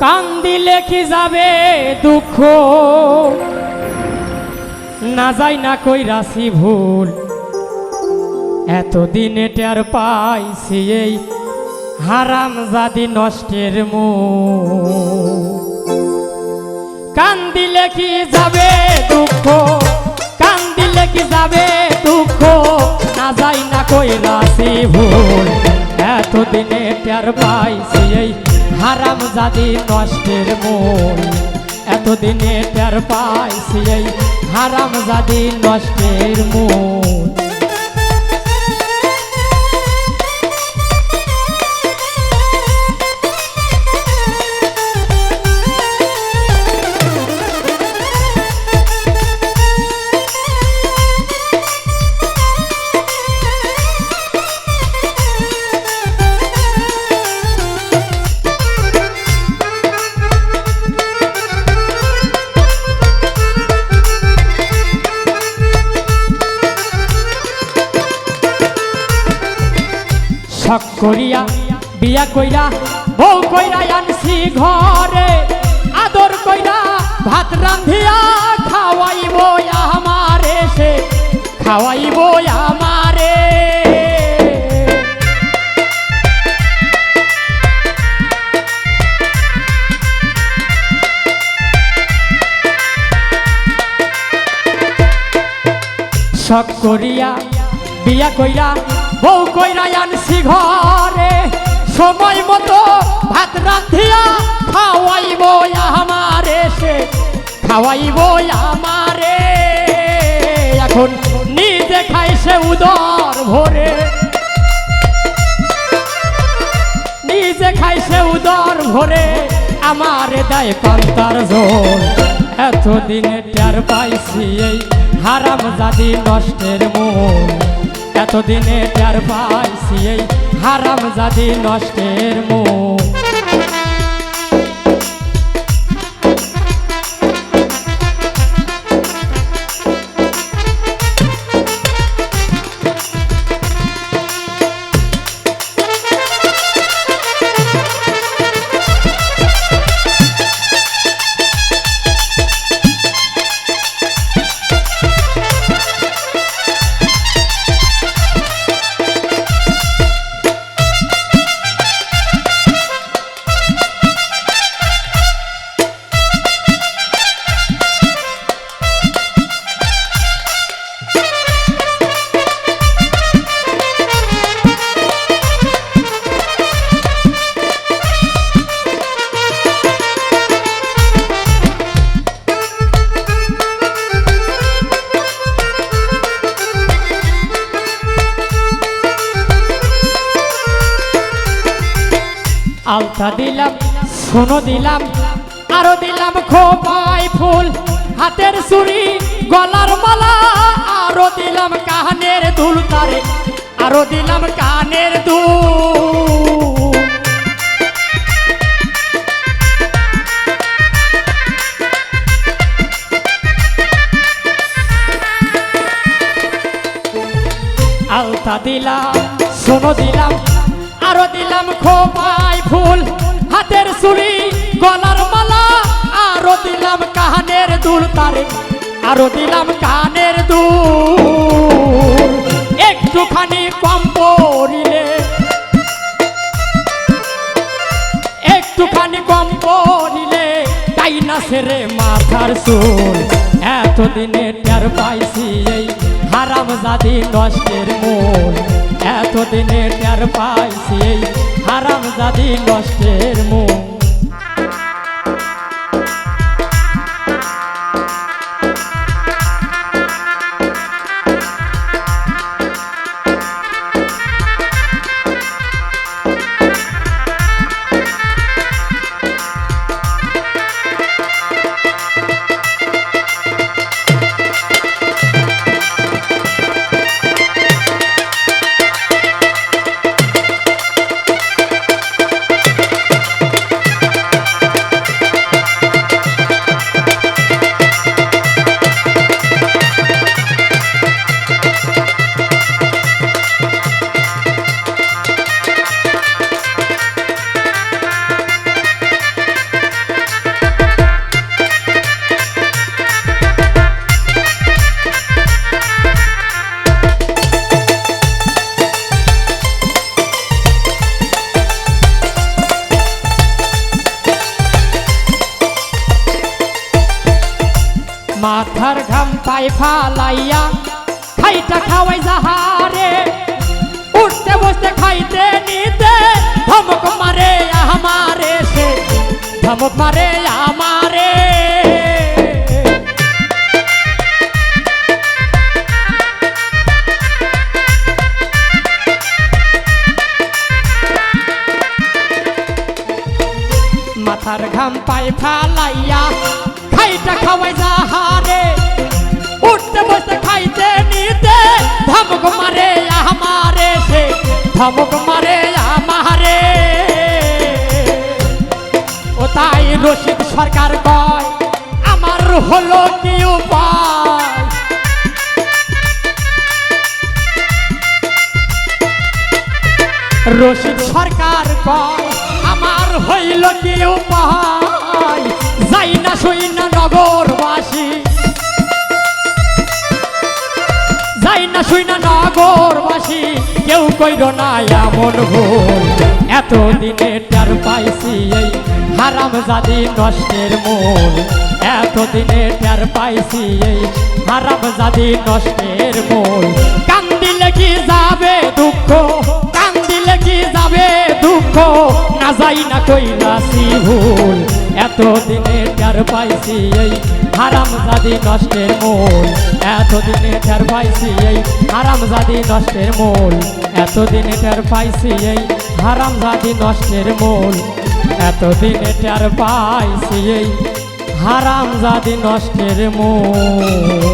কান্দিলে কি যাবে দুঃখ, না যাই না কইরাছি ভুল। এতদিনে টের পাইছি এই হারামজাদি নষ্টের মুখ। কান্দিলে কি যাবে দুঃখ, কান্দিলে কি যাবে দুঃখ, না যাই না কইরাছি ভুল। এতদিনে টের পাইছি এই হারামজাদি নষ্টের মূল। এতদিনে টের পাইছি এই হারামজাদি নষ্টের মূল। শখ করিয়া বিয়া কইরা বউ কইরা আনছি ঘরে, আদর কইরা ভাত রান্ধিয়া খাওয়াইব আমারে, সে খাওয়াইব আমারে। শখ করিয়া বিয়া কইরা বউ কইরা আনছি ঘরে, সময় মতো ভাত রান্ধিয়া খাওয়াইব আমারে, সে খাওয়াইব আমারে। এখন নিজে খাই সে উদর ভরে, নিজে খাই সে উদর ভরে, আমারে দেয় পান্তার ঝোল। এতদিনে টের পাইছি এই হারামজাদি নষ্টের মূল। এতদিনে টের পাইছি এই হারামজাদি নষ্টের মূল। আলতা দিলাম, সোনো দিলাম, আরো দিলাম খোপায় ফুল, হাতের চুড়ি গলার মালা, আরো দিলাম কানের দুল তারে, আরো দিলাম কানের দুল। আলতা দিলাম, সোনো দিলাম, আরো দিলাম খোপায় ফুল, হাতের চুড়ি গলার মালা, আরো দিলাম কানের দুল তারে, আরো দিলাম কানের দুল। একটুখানি কম পড়িলে, একটুখানি কম পড়িলে তাই না সেরে মাথার চুল। এতদিনে টের পাইছি এই হারামজাদি নষ্টের মূল। এতদিনে টের পাইছি এই হারামজাদি নষ্টের মূল। মাথার ঘাম পাই ফালাইয়া খাইটা খাওয়াই যাহারে উঠতে বসতে খাইতে নিতে ধমক মারে আমারে সে ধমক মারে আমারে মাথার ঘাম পাই ফালাইয়া খাইটা খাওয়াই যাহারে উঠতে বসতে খাইতে নিতে ধমক মারে আমারে সে ধমক মারে আমারে ও তাই রশিদ সরকার কয় আমার হলো কি উপায় রশিদ সরকার কয় আমার হইল কি উপায় যাই না শুই না নগরবাসী যাই না শুই না নগরবাসী কেউ কইর না এমন ভুল এতদিনে টের পাইছি এই হারামজাদি নষ্টের মূল এতদিনে টের পাইছি এই হারামজাদি নষ্টের মূল কান্দিলে কি যাবে দুঃখ কান্দিলে কি যাবে দুঃখ না যাই না কইলাছি ভুল এতদিনে টের পাইছি এই হারামজাদি নষ্টের মূল এতদিনে টের পাইছি এই হারামজাদি নষ্টের মূল এতদিনে টের পাইছি এই হারামজাদি নষ্টের মূল এতদিনে টের পাইছি এই হারামজাদি নষ্টের মূল